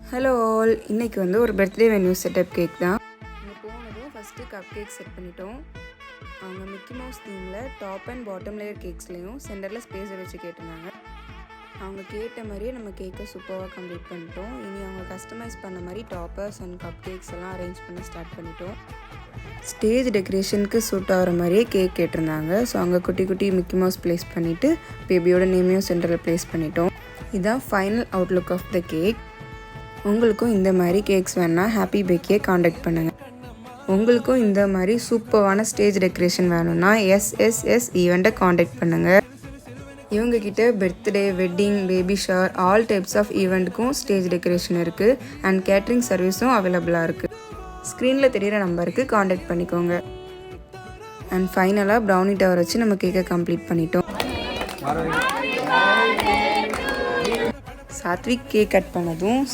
Hello all, இன்றைக்கி வந்து ஒரு பர்த்டே வென்யூ செட்டப் கேக் தான். இங்கே போனதும் ஃபஸ்ட்டு கப் கேக் செட் பண்ணிட்டோம். அவங்க மிக்கி மவுஸ் தீமில் டாப் அண்ட் பாட்டம் லேயர் கேக்ஸ்லேயும் சென்டரில் ஸ்பேஸை வச்சு கேட்டிருந்தாங்க. அவங்க கேட்ட மாதிரியே நம்ம கேக்கை சூப்பராக கம்ப்ளீட் பண்ணிட்டோம். இனி அவங்க கஸ்டமைஸ் பண்ண மாதிரி டாப்பர்ஸ் அண்ட் கப் கேக்ஸ் எல்லாம் அரேஞ்ச் பண்ண ஸ்டார்ட் பண்ணிட்டோம். ஸ்டேஜ் டெக்கரேஷனுக்கு சூட் ஆகிற மாதிரியே கேக் கேட்டிருந்தாங்க. ஸோ அங்கே குட்டி குட்டி மிக்கி மவுஸ் ப்ளேஸ் பண்ணிவிட்டு பேபியோட நேமையும் சென்டரில் ப்ளேஸ் பண்ணிட்டோம். இதுதான் final outlook of the cake. உங்களுக்கும் இந்த மாதிரி கேக்ஸ் வேணால் ஹாப்பி பேக்கியை காண்டாக்ட் பண்ணுங்கள். உங்களுக்கும் இந்த மாதிரி சூப்பரான ஸ்டேஜ் டெக்கரேஷன் வேணும்னா எஸ்எஸ்எஸ் ஈவெண்ட்டை காண்டாக்ட் பண்ணுங்கள். இவங்கக்கிட்ட birthday, wedding, baby shower all types of ஈவெண்ட்டுக்கும் ஸ்டேஜ் டெக்கரேஷன் இருக்குது அண்ட் கேட்ரிங் சர்வீஸும் அவைலபிளாக இருக்குது. ஸ்க்ரீனில் தெரிகிற நம்பருக்கு காண்டாக்ட் பண்ணிக்கோங்க. அண்ட் ஃபைனலாக ப்ரௌனி டவர் வச்சு நம்ம கேக்கை கம்ப்ளீட் பண்ணிட்டோம். சாத்விக் கேக் கட் பண்ணதும்